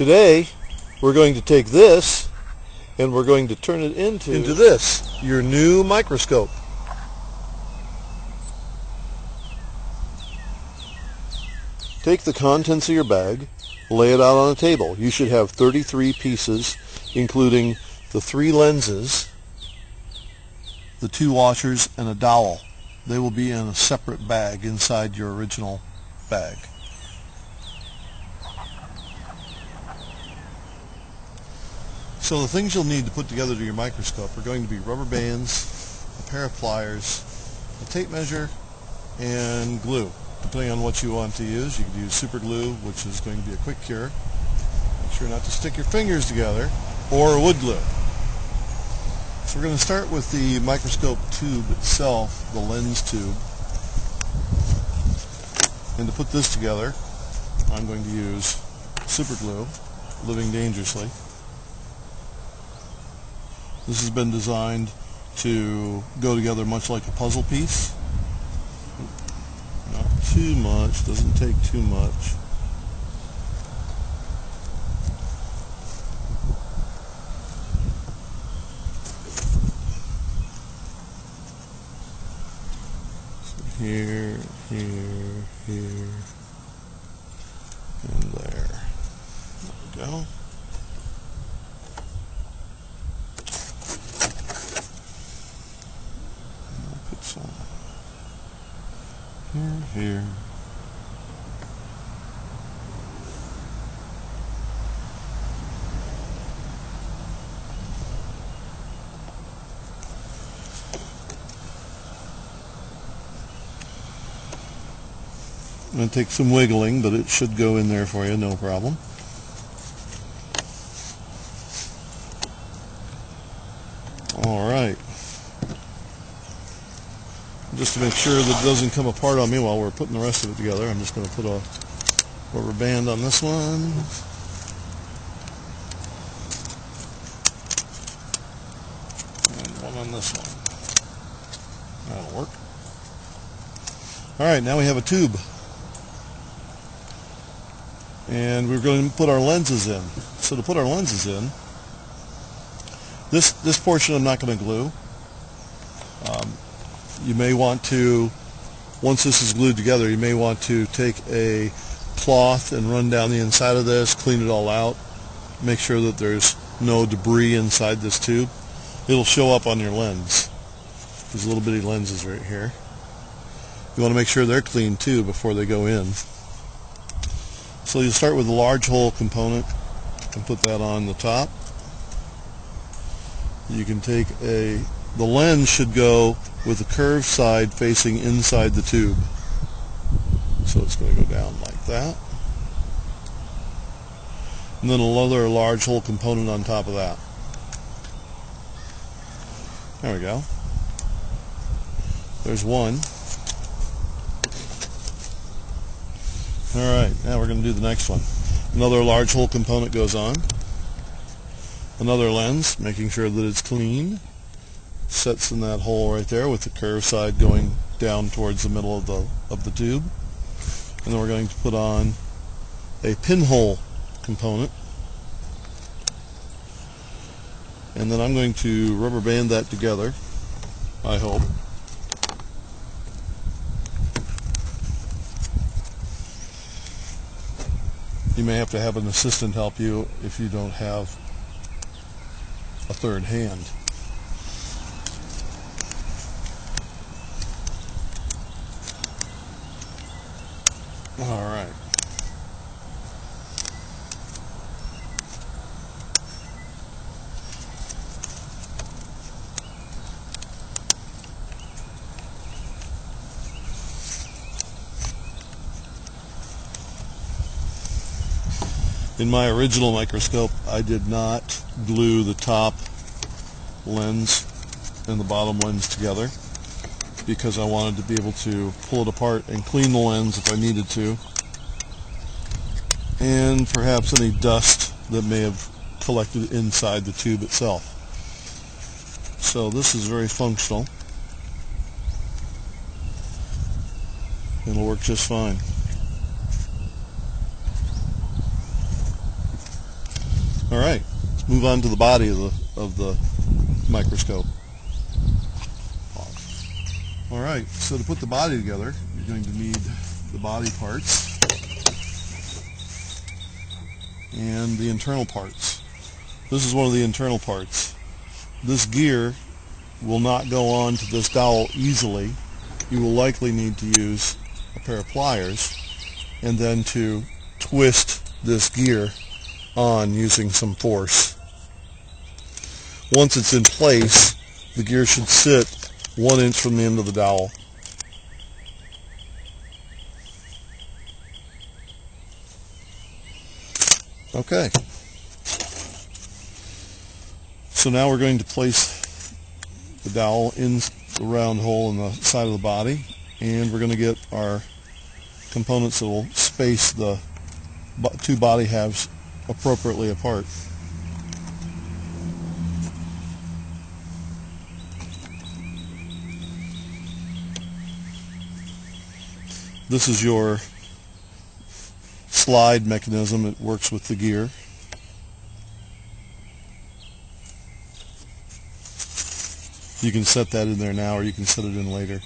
Today we're going to take this and we're going to turn it into this, your new microscope. Take the contents of your bag, lay it out on a table. You should have 33 pieces, including the 3 lenses, the 2 washers, and a dowel. They will be in a separate bag inside your original bag. So the things you'll need to put together to your microscope are going to be rubber bands, a pair of pliers, a tape measure, and glue. Depending on what you want to use, you could use super glue, which is going to be a quick cure. Make sure not to stick your fingers together, or wood glue. So we're going to start with the microscope tube itself, the lens tube. And to put this together, I'm going to use super glue, living dangerously. This has been designed to go together much like a puzzle piece. Not too much, doesn't take too much. So here, here, here, and there. There we go. Here. I'm going to take some wiggling, but it should go in there for you, no problem. All right. Just to make sure that it doesn't come apart on me while we're putting the rest of it together, I'm just going to put a rubber band on this one. And one on this one. That'll work. Alright, now we have a tube. And we're going to put our lenses in. So to put our lenses in, this portion I'm not going to glue. You may want to, once this is glued together, you may want to take a cloth and run down the inside of this, clean it all out, make sure that there's no debris inside this tube. It'll show up on your lens. These little bitty lenses right here. You want to make sure they're clean too before they go in. So you start with the large hole component and put that on the top. You can take the lens should go with the curved side facing inside the tube. So it's going to go down like that. And then another large hole component on top of that. There we go. There's one. Alright, now we're going to do the next one. Another large hole component goes on. Another lens, making sure that it's clean. Sets in that hole right there with the curved side going down towards the middle of the tube. And then we're going to put on a pinhole component. And then I'm going to rubber band that together, I hope. You may have to have an assistant help you if you don't have a third hand. All right. In my original microscope, I did not glue the top lens and the bottom lens together because I wanted to be able to pull it apart and clean the lens if I needed to, and perhaps any dust that may have collected inside the tube itself. So this is very functional. It'll work just fine. move on to the body of the microscope. Alright, so to put the body together, you're going to need the body parts and the internal parts. This is one of the internal parts. This gear will not go on to this dowel easily. You will likely need to use a pair of pliers and then to twist this gear on using some force. Once it's in place, the gear should sit 1 inch from the end of the dowel. Okay. So now we're going to place the dowel in the round hole in the side of the body, and we're going to get our components that will space the two body halves appropriately apart. This is your slide mechanism. It works with the gear. You can set that in there now, or you can set it in later.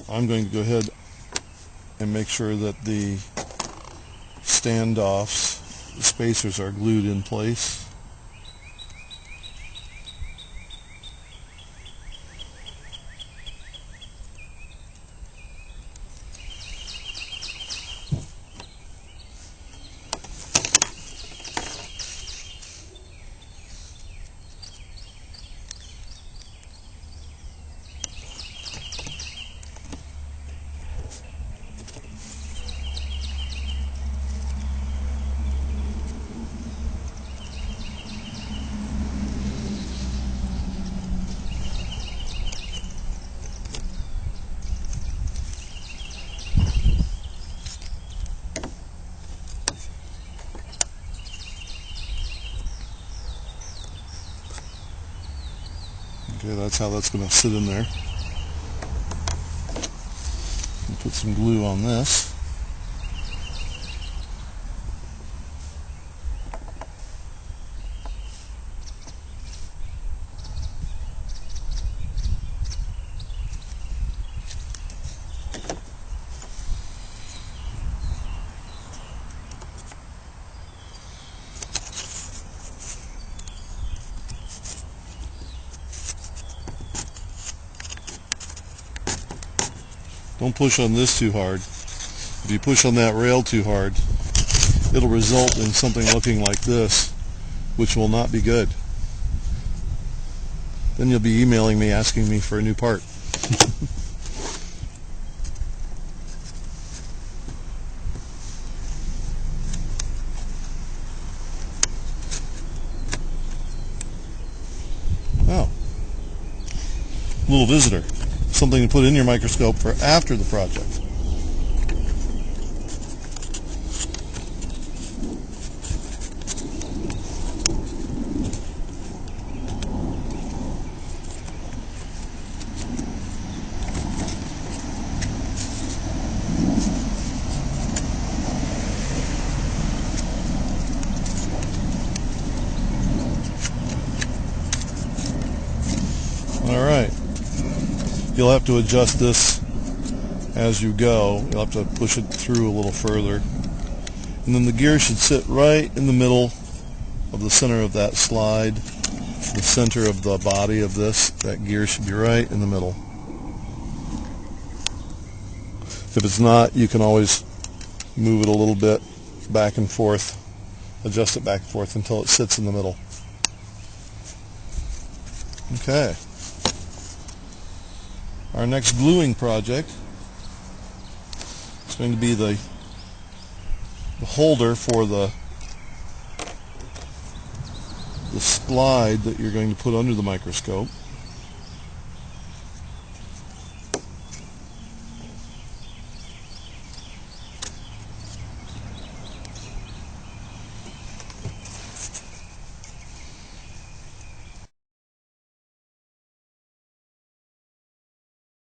I'm going to go ahead and make sure that the standoffs, the spacers, are glued in place. Okay, that's how that's going to sit in there. Put some glue on this. Don't push on this too hard. If you push on that rail too hard, it'll result in something looking like this, which will not be good. Then you'll be emailing me asking me for a new part. Oh, little visitor. Something to put in your microscope for after the project. All right. You'll have to adjust this as you go. You'll have to push it through a little further. And then the gear should sit right in the middle of the center of that slide. The center of the body of this, that gear should be right in the middle. If it's not, you can always move it a little bit back and forth, adjust it back and forth until it sits in the middle. Okay. Our next gluing project is going to be the holder for the slide that you're going to put under the microscope.